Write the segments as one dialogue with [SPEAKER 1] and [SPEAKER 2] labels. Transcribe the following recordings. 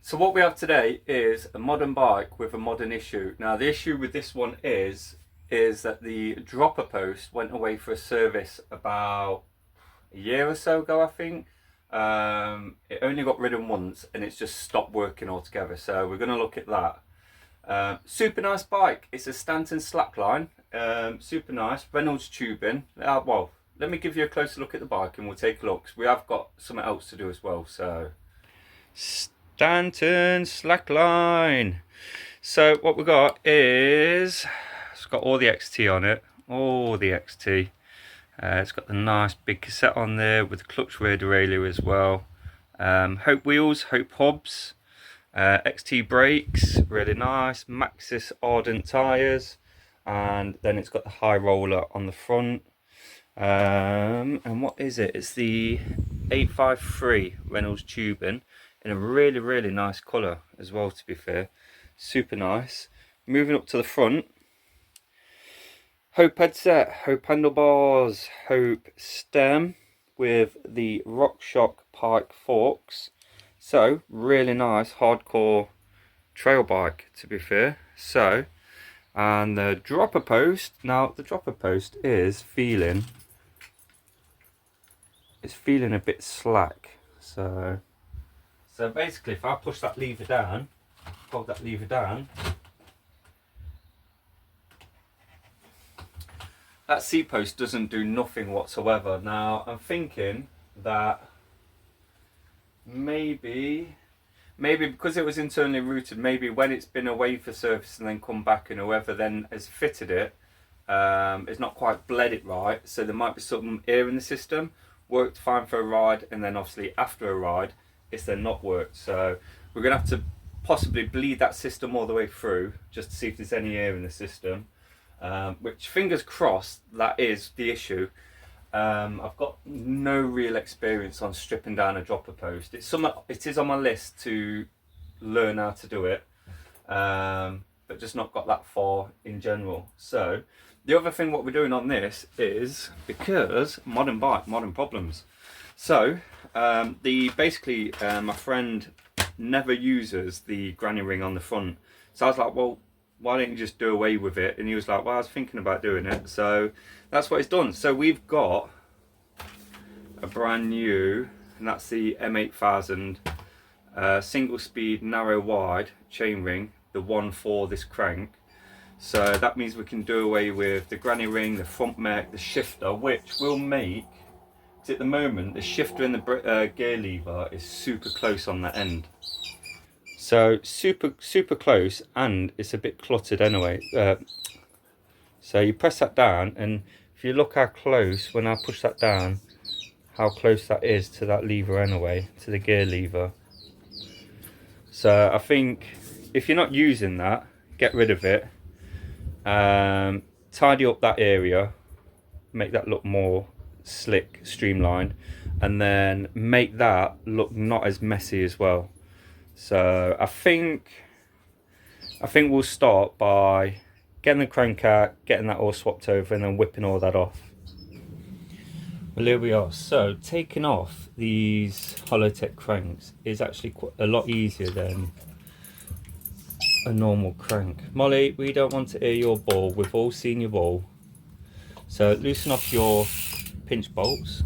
[SPEAKER 1] So what we have today is a modern bike with a modern issue. Now the issue with this one is that the dropper post went away for a service about a year or so ago, I think. It only got ridden once and it's just stopped working altogether. So we're going to look at that. Super nice bike. It's a Stanton SlackLine. Super nice. Reynolds tubing. Well, let me give you a closer look at the bike and we'll take a look. We have got something else to do as well. So Stanton SlackLine. So what we got is it's got all the XT on it. All the XT. It's got the nice big cassette on there with the clutch rear derailleur as well. Hope wheels, Hope hubs, XT brakes, really nice. Maxxis Ardent tyres, and then it's got the high roller on the front. And what is it? It's the 853 Reynolds tubing in a really nice colour as well, to be fair. Super nice. Moving up to the front. Hope headset, Hope handlebars, Hope stem with the RockShox Pike forks. So really nice hardcore trail bike, to be fair. So, and the dropper post. Now the dropper post is feeling a bit slack. So basically, if I push that lever down, hold that lever down, that seat post doesn't do nothing whatsoever. Now I'm thinking that maybe because it was internally routed, maybe when it's been away for service and then come back, and whoever then has fitted it it's not quite bled it right, so there might be some air in the system. Worked fine for a ride, and then obviously after a ride it's then not worked. So we're gonna have to possibly bleed that system all the way through just to see if there's any air in the system. Which, fingers crossed, that is the issue. I've got no real experience on stripping down a dropper post. It is on my list to learn how to do it, but just not got that far in general. So the other thing what we're doing on this is, because modern bike, modern problems. So basically my friend never uses the granny ring on the front. So I was like, well, why don't you just do away with it? And he was like, well, I was thinking about doing it. So that's what it's done. So we've got a brand new, and that's the M8000 single speed narrow wide chainring, the one for this crank. So that means we can do away with the granny ring, the front mech, the shifter, which will make, because at the moment the shifter and the gear lever is super close on that end. So super close, and it's a bit cluttered anyway. So you press that down, and if you look how close, when I push that down, how close that is to that lever anyway, to the gear lever. So I think if you're not using that, get rid of it. Tidy up that area, make that look more slick, streamlined, and then make that look not as messy as well. So I think we'll start by getting the crank out, getting that all swapped over, and then whipping all that off. Well, here we are. So taking off these Hollowtech cranks is actually a lot easier than a normal crank. Molly, we don't want to hear your ball. We've all seen your ball. So loosen off your pinch bolts,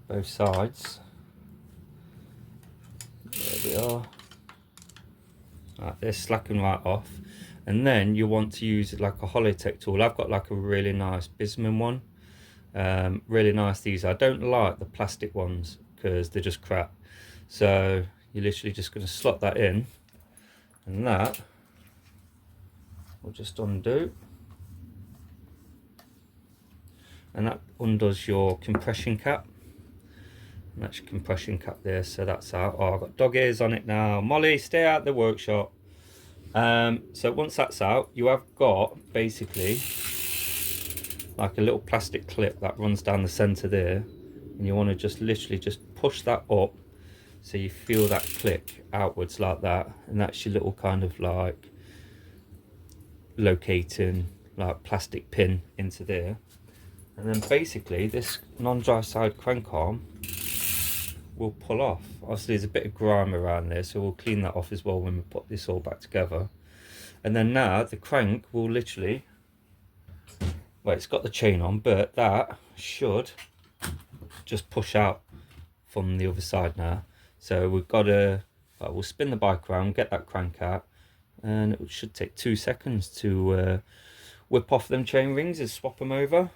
[SPEAKER 1] both sides. There we are. Right, they're slacking right off, and then you want to use like a Hollowtech tool. I've got like a really nice Bisman one. Really nice these. I don't like the plastic ones because they're just crap. So you're literally just going to slot that in, and that will just undo, and that undoes your compression cap. And that's your compression cap there, so that's out. Oh, I've got dog ears on it now. Molly, stay out of the workshop. So once that's out, you have got basically like a little plastic clip that runs down the center there, and you want to just literally just push that up so you feel that click outwards like that, and that's your little kind of like locating like plastic pin into there. And then basically this non-dry side crank arm will pull off. Obviously there's a bit of grime around there, so we'll clean that off as well when we put this all back together. And then now the crank will literally, well, it's got the chain on, but that should just push out from the other side now. So we've got to, well, we'll spin the bike around, get that crank out, and it should take 2 seconds to whip off them chain rings and swap them over.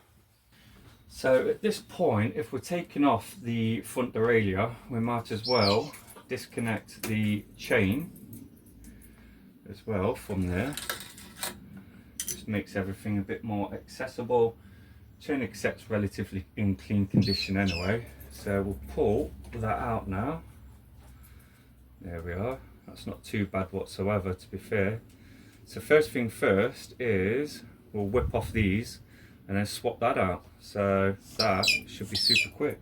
[SPEAKER 1] So at this point, if we're taking off the front derailleur, we might as well disconnect the chain as well from there. Just makes everything a bit more accessible. Chain accept's relatively in clean condition anyway, so we'll pull that out now. There we are. That's not too bad whatsoever, to be fair. So first thing first is we'll whip off these and then swap that out. So that should be super quick.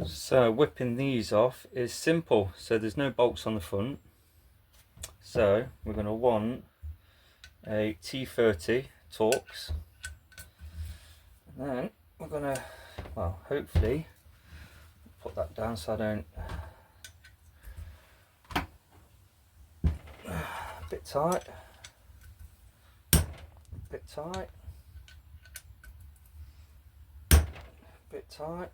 [SPEAKER 1] So whipping these off is simple. So there's no bolts on the front. So we're going to want a T30 Torx. And then we're going to, well, hopefully put that down so I don't, a bit tight, bit tight, bit tight,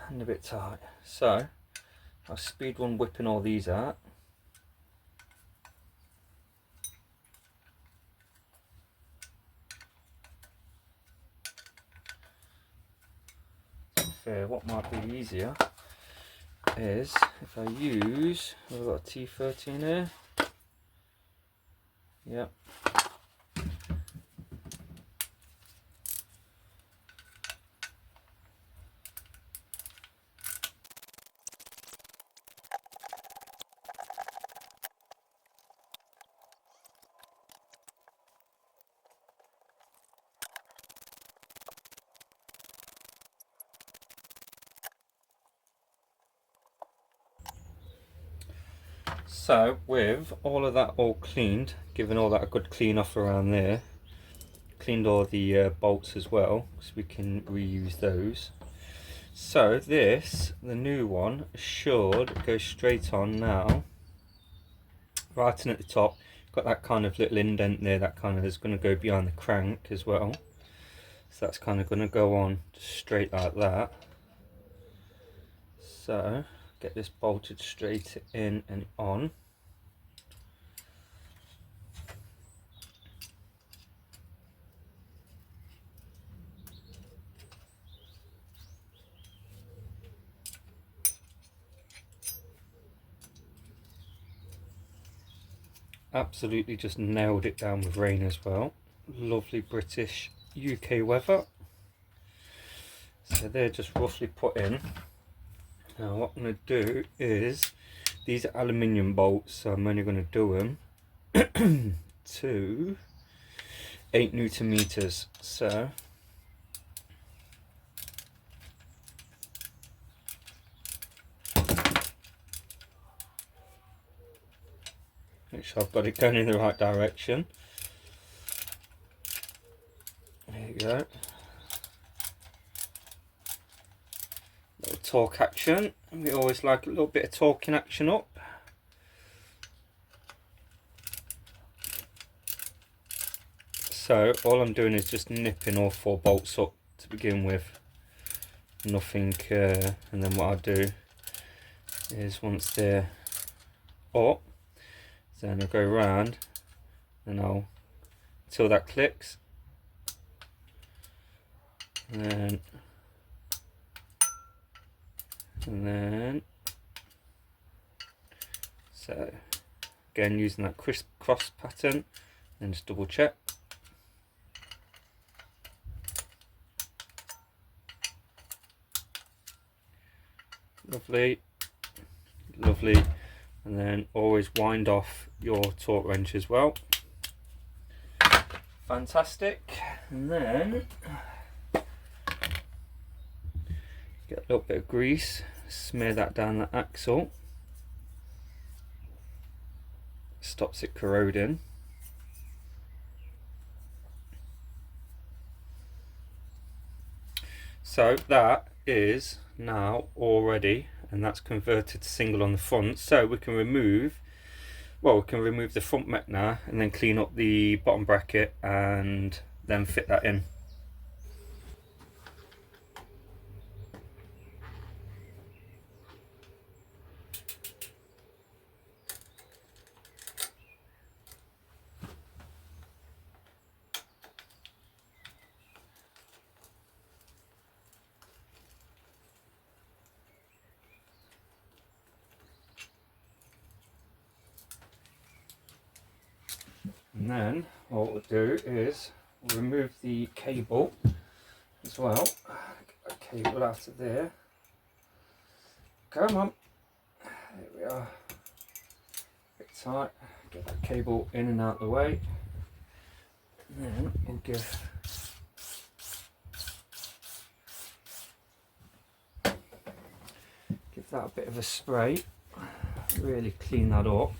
[SPEAKER 1] and a bit tight. So I'll speed one whipping all these out. Fair, what might be easier is if I use, we've got a T30 in here. Yep. So with all of that all cleaned, given all that a good clean off around there, cleaned all the bolts as well, so we can reuse those. So this, the new one, should go straight on now. Right in at the top, got that kind of little indent there, that kind of is going to go behind the crank as well. So that's kind of going to go on straight like that. So get this bolted straight in and on. Absolutely just nailed it down with rain as well. Lovely British UK weather. So they're just roughly put in. Now what I'm going to do is, these are aluminium bolts, so I'm only going to do them to 8 Newton meters. So make sure I've got it going in the right direction. There you go. Little torque action. We always like a little bit of torquing action up. So all I'm doing is just nipping all 4 bolts up to begin with. Nothing, and then what I'll do is once they're up, then I'll go around and I'll, until that clicks, and then so again using that crisscross pattern, and just double check. Lovely, lovely. And then always wind off your torque wrench as well. Fantastic. And then get a little bit of grease, smear that down the axle, stops it corroding. So that is now all ready, and that's converted to single on the front. So we can remove, well, we can remove the front mech now and then clean up the bottom bracket and then fit that in. And then what we'll do is we'll remove the cable as well. Get that cable out of there. Come on. There we are. A bit tight. Get that cable in and out of the way. And then we'll give that a bit of a spray. Really clean that up.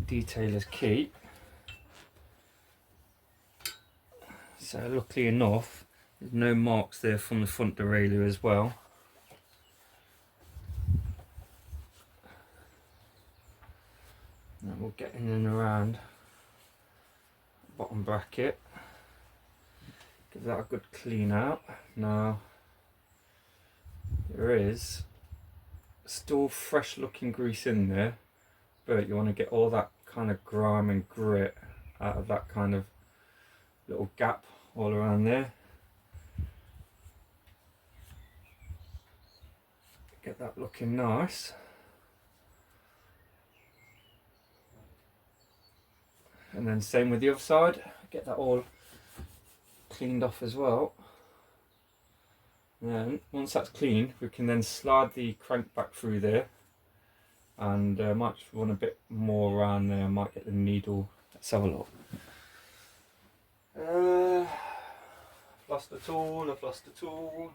[SPEAKER 1] Detail is key. So luckily enough, there's no marks there from the front derailleur as well. And we'll get in and around the bottom bracket. Give that a good clean out. Now there is still fresh looking grease in there, but you want to get all that kind of grime and grit out of that kind of little gap all around there. Get that looking nice. And then same with the other side, get that all cleaned off as well. And then once that's clean, we can then slide the crank back through there. And might run a bit more around there, might get the needle. Let's have a look. I've lost the tool, I've lost the tool.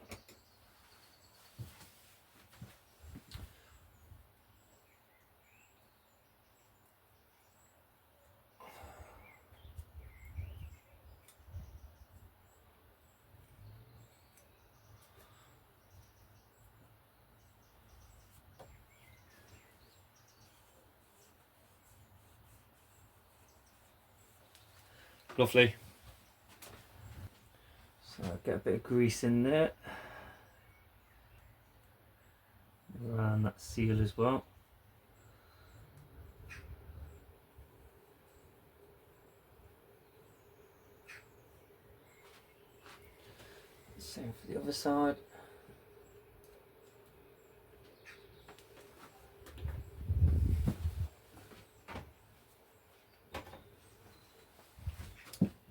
[SPEAKER 1] Lovely. So get a bit of grease in there around that seal as well. Same for the other side.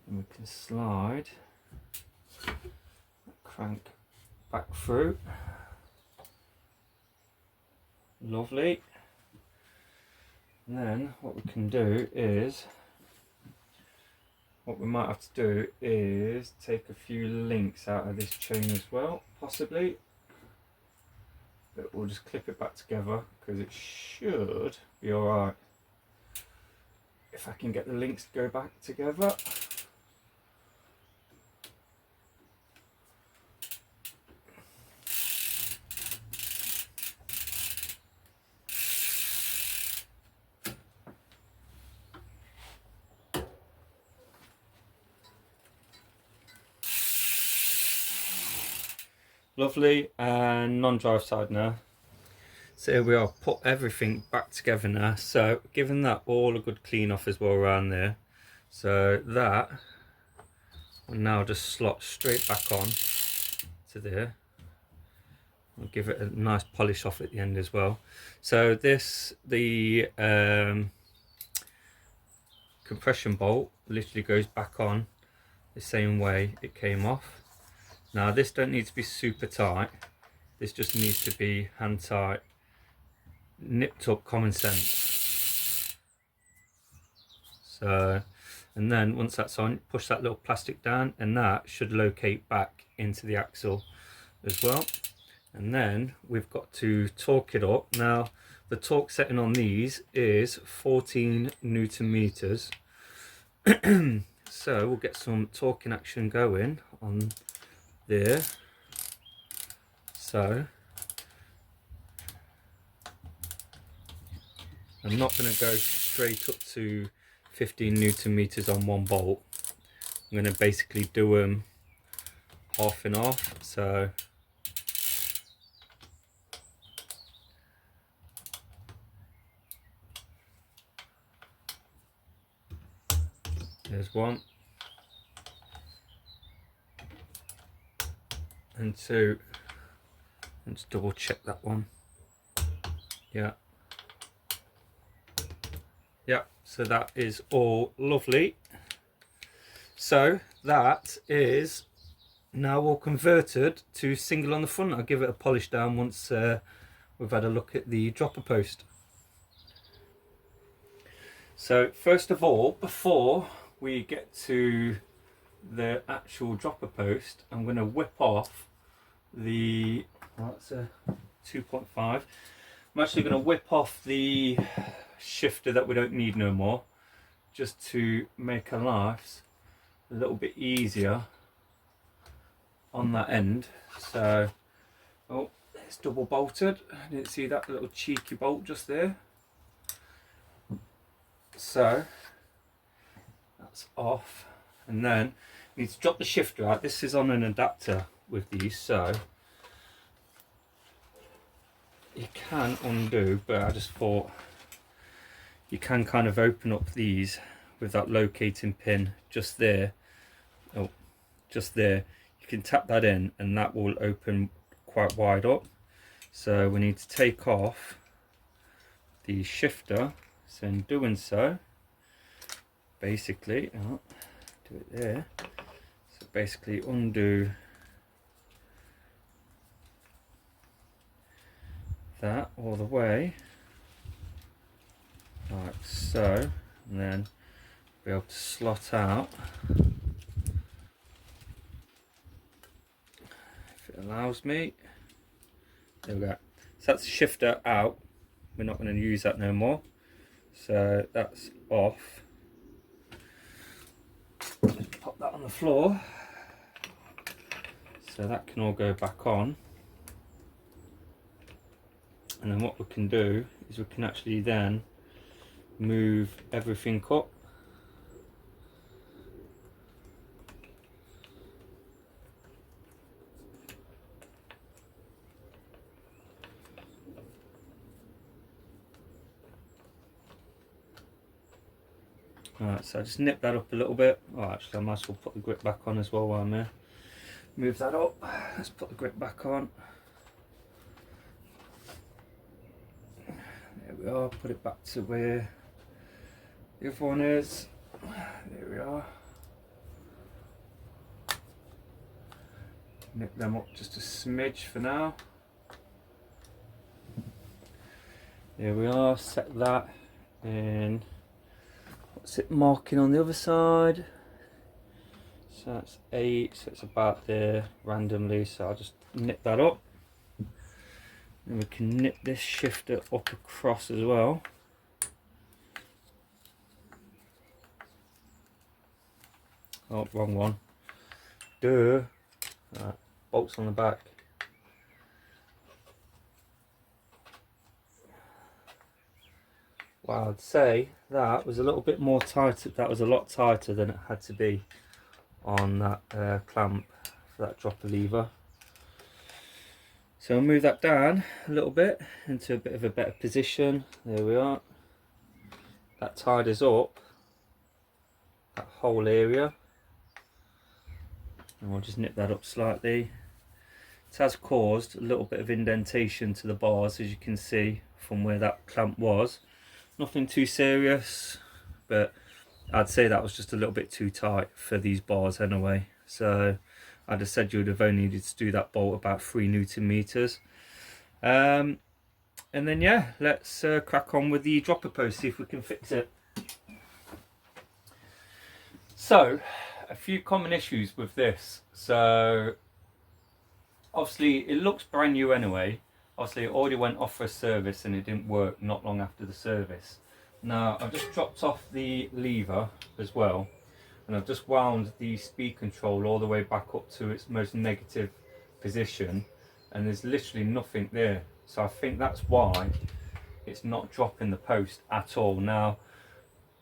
[SPEAKER 1] And we can slide that crank back through. Lovely. And then what we can do is, what we might have to do is take a few links out of this chain as well, possibly. But we'll just clip it back together because it should be alright. If I can get the links to go back together. Lovely, and non-drive side now. So here we are, put everything back together now. So giving that all a good clean off as well around there. So that will now just slot straight back on to there. We'll give it a nice polish off at the end as well. So this, the compression bolt literally goes back on the same way it came off. Now this don't need to be super tight, this just needs to be hand tight, nipped up common sense. So, and then once that's on, push that little plastic down and that should locate back into the axle as well. And then we've got to torque it up. Now the torque setting on these is 14 Newton meters. So we'll get some torquing action going on there. So I'm not going to go straight up to 15 Newton meters on one bolt. I'm going to basically do them half and half. So there's one and two. Let's double check that one. Yeah. Yeah, so that is all lovely. So that is now all converted to single on the front. I'll give it a polish down once we've had a look at the dropper post. So first of all, before we get to the actual dropper post, I'm going to whip off the, well, that's a 2.5. I'm actually going to whip off the shifter that we don't need no more, just to make our lives a little bit easier on that end. So, oh, it's double bolted. I didn't see that little cheeky bolt just there. So that's off, and then you need to drop the shifter out. This is on an adapter with these, so you can undo, but I just thought you can kind of open up these with that locating pin just there. Oh, just there. You can tap that in and that will open quite wide up. So we need to take off the shifter. So in doing so, basically, oh, do it there. So basically undo that all the way, like so, and then be able to slot out, if it allows me. There we go. So that's the shifter out. We're not going to use that no more. So that's off. Just pop that on the floor. So that can all go back on. And then what we can do is we can actually then move everything up. Alright, so I just nip that up a little bit. Oh, actually I might as well put the grip back on as well while I'm there. Move that up. Let's put the grip back on. There we are. Put it back to where the other one is. There we are. Nip them up just a smidge for now. There we are. Set that in. What's it marking on the other side? So that's 8, so it's about there randomly, so I'll just nip that up. And we can nip this shifter up across as well. Oh, wrong one. Duh. Right, bolts on the back. Wow, I'd say that was a little bit more tighter. That was a lot tighter than it had to be on that clamp for that dropper lever. So I'll move that down a little bit into a bit of a better position. There we are. That tied us up, that whole area. And we'll just nip that up slightly. It has caused a little bit of indentation to the bars, as you can see from where that clamp was. Nothing too serious, but I'd say that was just a little bit too tight for these bars anyway. So I'd have said you would have only needed to do that bolt about 3 Newton meters. And then yeah, let's crack on with the dropper post, see if we can fix it. So a few common issues with this. So obviously it looks brand new anyway. Obviously it already went off for a service and it didn't work not long after the service. Now I've just dropped off the lever as well. and I've just wound the speed control all the way back up to its most negative position, and there's literally nothing there. So I think that's why it's not dropping the post at all. Now,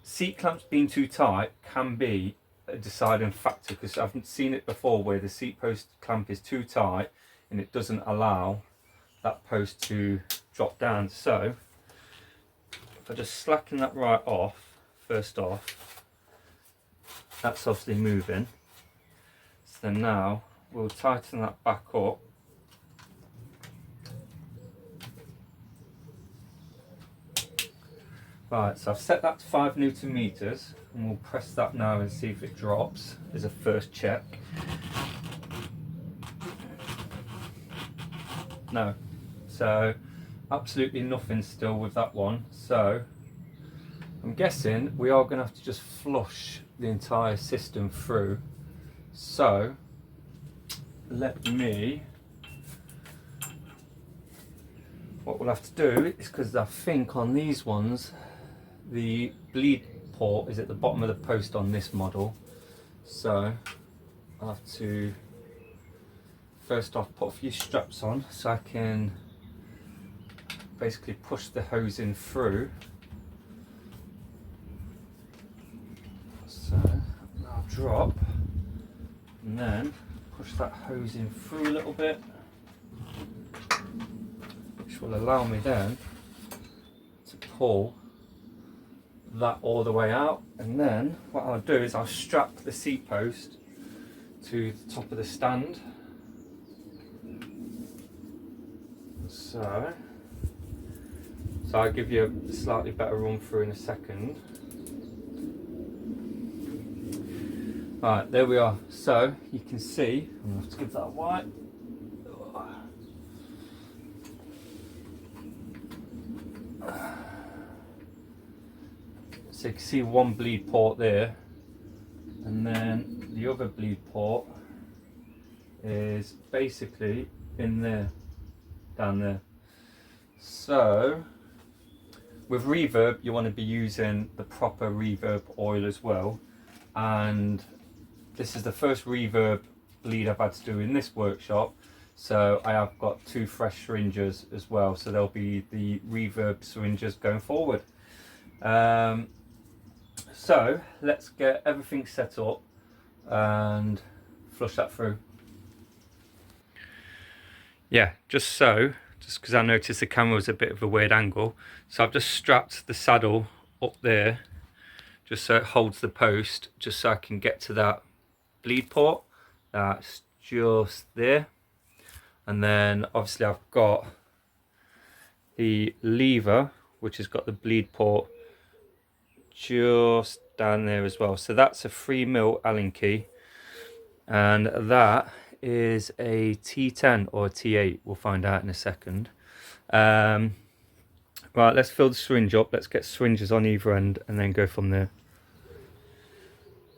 [SPEAKER 1] seat clamps being too tight can be a deciding factor, because I've seen it before where the seat post clamp is too tight and it doesn't allow that post to drop down. So if I just slacken that right off, first off, that's obviously moving. So then now we'll tighten that back up. Right, so I've set that to 5 Newton meters, and we'll press that now and see if it drops as a first check. No, so absolutely nothing still with that one. So I'm guessing we are going to have to just flush the entire system through. So let me, what we'll have to do is, because I think on these ones the bleed port is at the bottom of the post on this model, so I'll have to first off put a few straps on so I can basically push the hose in through. So I'll drop and then push that hose in through a little bit, which will allow me then to pull that all the way out. And then what I'll do is I'll strap the seat post to the top of the stand. So I'll give you a slightly better run through in a second. Right, there we are. So you can see, I'm going to have to give that a wipe. So you can see one bleed port there, and then the other bleed port is basically in there, down there. So with reverb, you want to be using the proper reverb oil as well, and this is the first reverb bleed I've had to do in this workshop, so I have got 2 fresh syringes as well, so there'll be the reverb syringes going forward. So let's get everything set up and flush that through. Yeah, just because I noticed the camera was a bit of a weird angle, so I've just strapped the saddle up there just so it holds the post, just so I can get to that bleed port. That's just there. And then obviously I've got the lever, which has got the bleed port just down there as well. So that's a 3mm Allen key, and that is a T10 or a T8. We'll find out in a second. Right, let's fill the syringe up. Let's get syringes on either end and then go from there.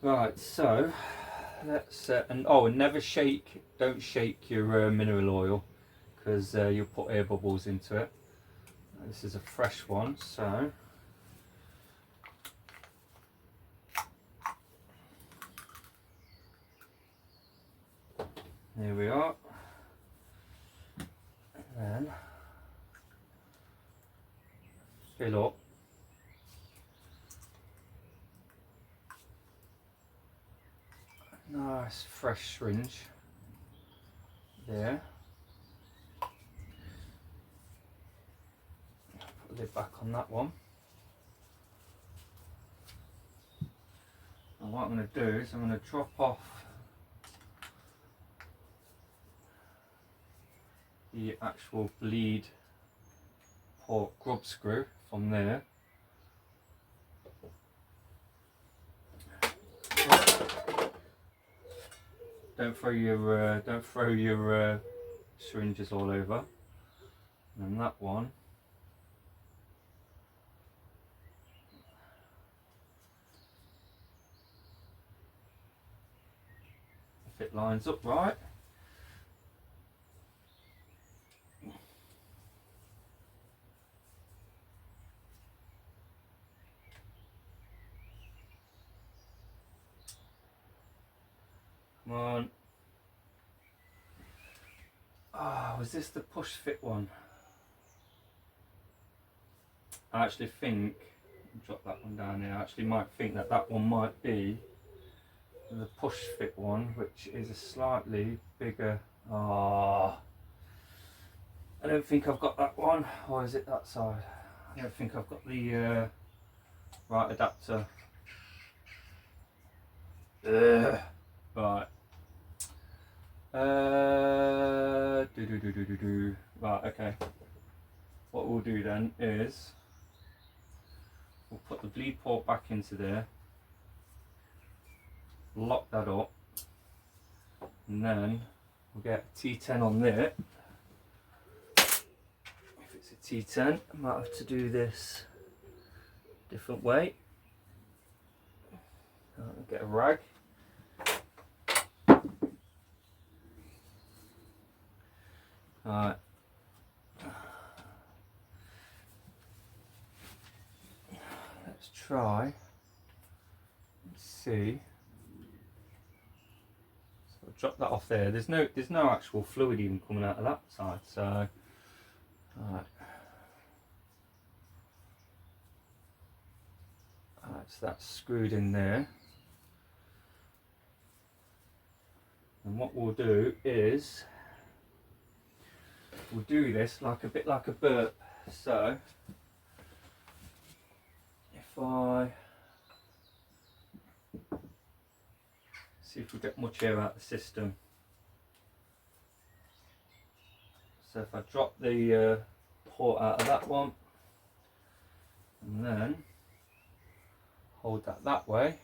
[SPEAKER 1] Right, so let's and never shake, don't shake your mineral oil, because you'll put air bubbles into it. This is a fresh one, so there we are. And then fill up. Nice fresh syringe there. Put the lid back on that one. And what I'm going to do is I'm going to drop off the actual bleed port grub screw from there. Don't throw your syringes all over. And then that one, if it lines up right. Come on. Ah, was this the push fit one? I actually think, drop that one down here, I actually might think that that one might be the push fit one, which is a slightly bigger. Ah, I don't think I've got that one, or is it that side? I don't think I've got the right adapter. Right. Right, okay. What we'll do then is we'll put the bleed port back into there, lock that up, and then we'll get a T10 on there. If it's a T10, I might have to do this a different way. I'll get a rag. Alright. Let's try and see. So I'll drop that off there. There's no actual fluid even coming out of that side, so alright. Alright, so that's screwed in there. And what we'll do is we'll do this like a bit like a burp. So if I see if we get much air out of the system. So if I drop the port out of that one and then hold that way.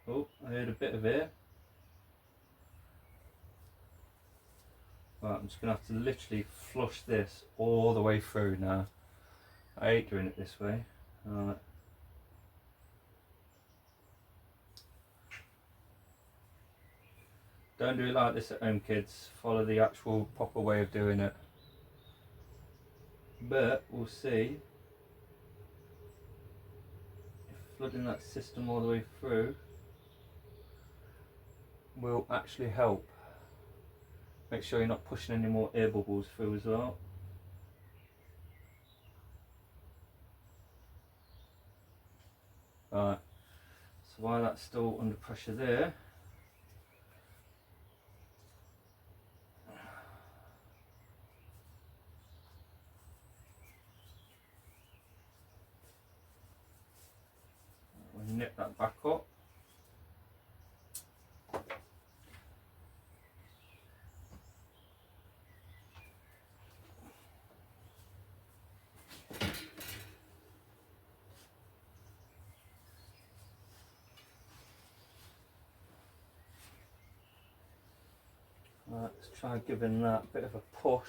[SPEAKER 1] Oh, I heard a bit of air. Right, I'm just going to have to literally flush this all the way through now. I hate doing it this way. Alright. Don't do it like this at home, kids. Follow the actual proper way of doing it. But we'll see if flooding that system all the way through will actually help. Make sure you're not pushing any more air bubbles through as well. Right, so while that's still under pressure there, we'll nip that back up. Right, let's try giving that a bit of a push.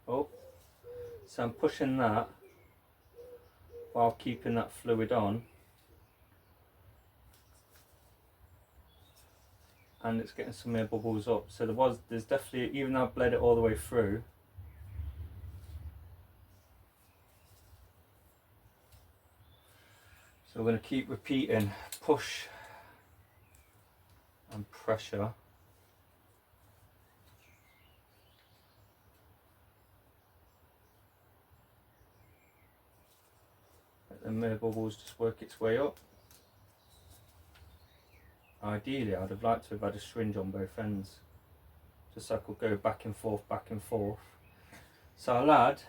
[SPEAKER 1] Oh, so I'm pushing that while keeping that fluid on, and it's getting some air bubbles up. So there's definitely, even though I've bled it all the way through, so we're going to keep repeating push and pressure. Let the air bubbles just work its way up. Ideally, I'd have liked to have had a syringe on both ends, just so I could go back and forth, back and forth. So I'll add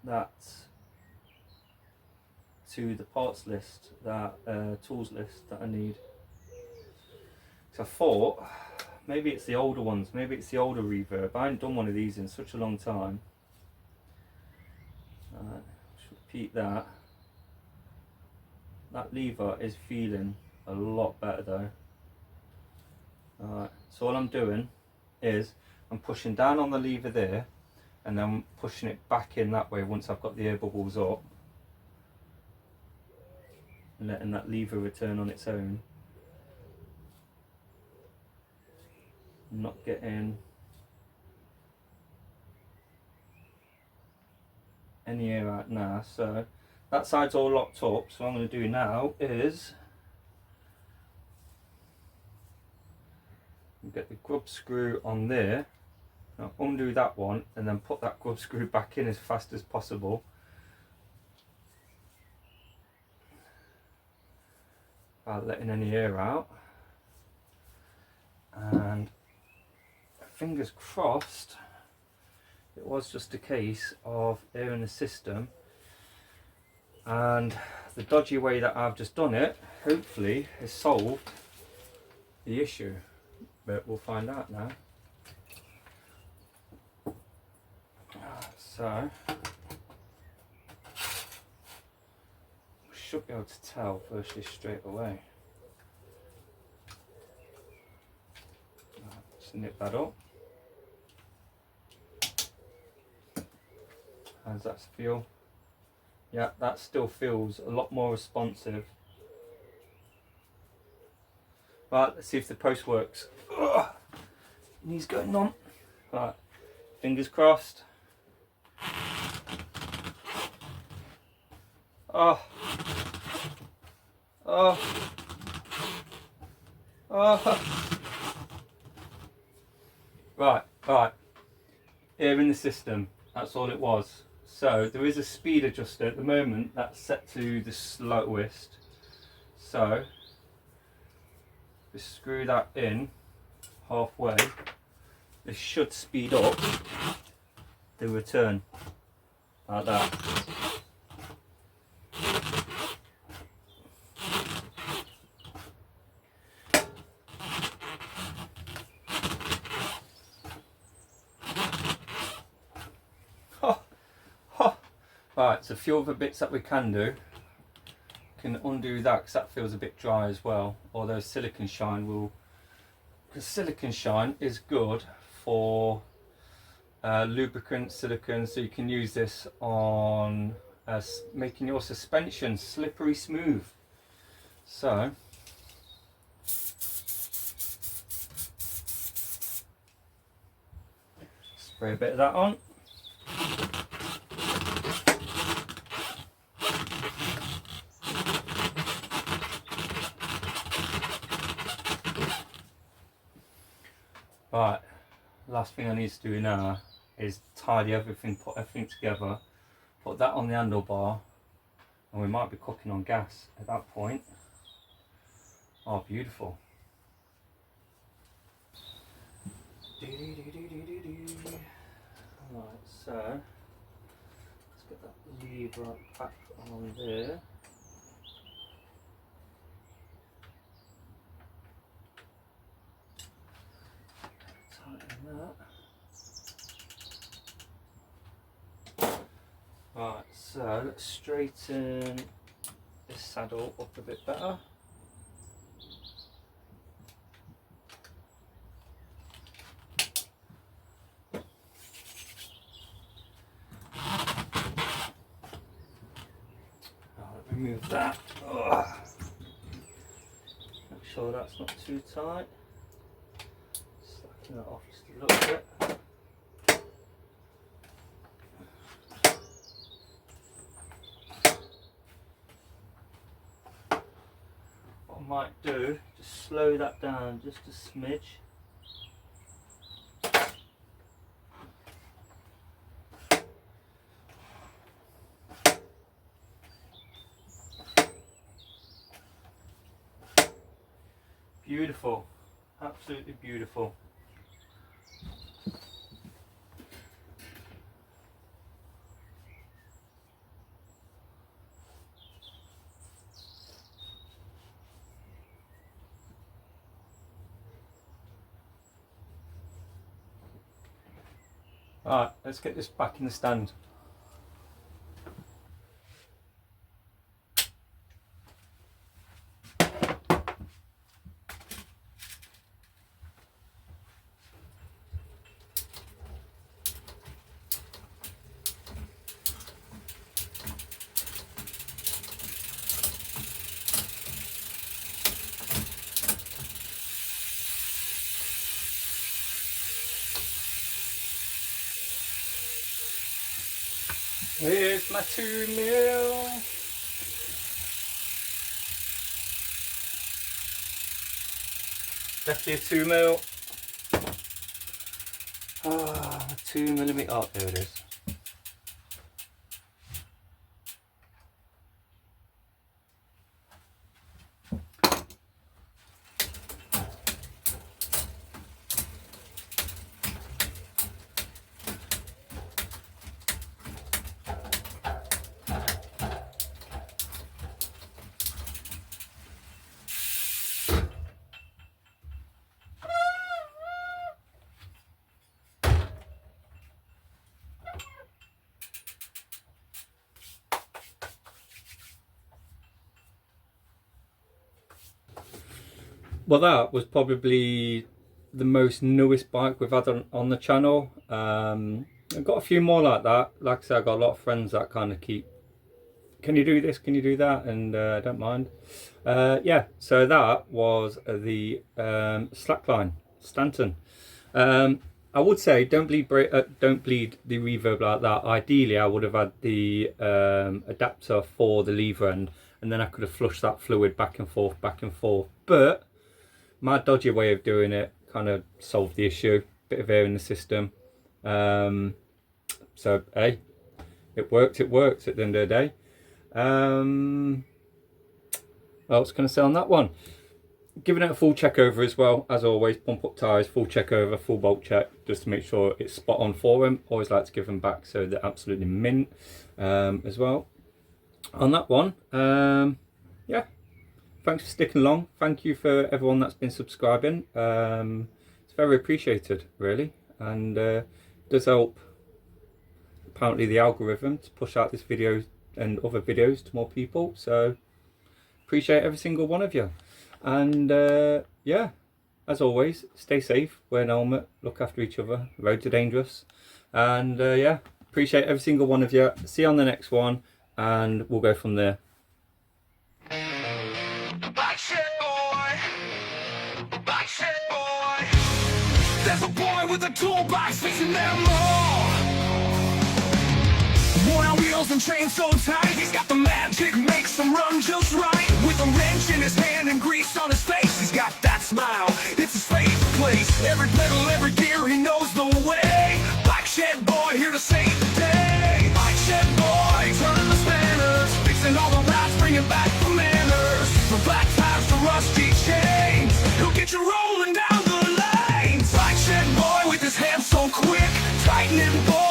[SPEAKER 1] that to the parts list, that tools list that I need. So I thought maybe it's the older ones, maybe it's the older reverb. I haven't done one of these in such a long time. Should repeat that. That lever is feeling a lot better though. Alright, so all I'm doing is I'm pushing down on the lever there and then pushing it back in that way once I've got the air bubbles up, and letting that lever return on its own. I'm not getting any air out now, so that side's all locked up, so what I'm going to do now is get the grub screw on there. Now undo that one and then put that grub screw back in as fast as possible. Without letting any air out. And fingers crossed, it was just a case of air in the system, and the dodgy way that I've just done it hopefully has solved the issue, but we'll find out now. So we should be able to tell firstly straight away. Just nip that up. How does that feel? Yeah, that still feels a lot more responsive. Right, let's see if the post works. Ugh, knees going on. Right, fingers crossed. Oh. Oh. Oh. Right. Air in the system. That's all it was. So there is a speed adjuster at the moment that's set to the slowest. So just screw that in halfway. This should speed up the return like that. Right, so a few other bits that we can do. Can undo that because that feels a bit dry as well. Although silicone shine will, because silicone shine is good for lubricant silicone, so you can use this on making your suspension slippery smooth. So spray a bit of that on. Right, last thing I need to do now is tidy everything, put everything together, put that on the handlebar, and we might be cooking on gas at that point. Oh, beautiful. Right, so let's get that lever back on there. Right, so let's straighten this saddle up a bit better. Right, remove that. Ugh. Make sure that's not too tight. Slacking that off just a little bit. Might do, just slow that down just a smidge. Beautiful, absolutely beautiful. Alright, let's get this back in the stand. Here's my 2 mil. Definitely a 2mm. Ah, a 2mm. Oh, there it is. Well, that was probably the most newest bike we've had on the channel. I've got a few more like that. Like I said, I've got a lot of friends that kind of keep, can you do this, can you do that, and I don't mind. Yeah, so that was the SlackLine Stanton. I would say don't bleed the reverb like that. Ideally, I would have had the adapter for the lever end, and then I could have flushed that fluid back and forth, but my dodgy way of doing it kind of solved the issue. Bit of air in the system. So hey, it works at the end of the day. What else can I say on that one? Giving it a full check over as well, as always. Pump up tyres, full check over, full bolt check, just to make sure it's spot on for them. Always like to give them back so they're absolutely mint as well on that one. Yeah, thanks for sticking along. Thank you for everyone that's been subscribing. It's very appreciated, really, and does help apparently the algorithm to push out this video and other videos to more people. So appreciate every single one of you. And yeah, as always, stay safe, wear an helmet, look after each other. Roads are dangerous. And yeah, appreciate every single one of you. See you on the next one, and we'll go from there. There's a boy with a toolbox fixing them all. Worn out wheels and chains so tight, he's got the magic, makes them run just right. With a wrench in his hand and grease on his face, he's got that smile, it's his favorite place. Every pedal, every gear, he knows the way. Bike shed boy, here to save the day. Bike shed boy, turning the spanners, fixing all the rats, bringing back the manners. From black tires to rusty chains, he'll get you rolling down the lanes. Bike shed boy with his hands so quick, tightening boy.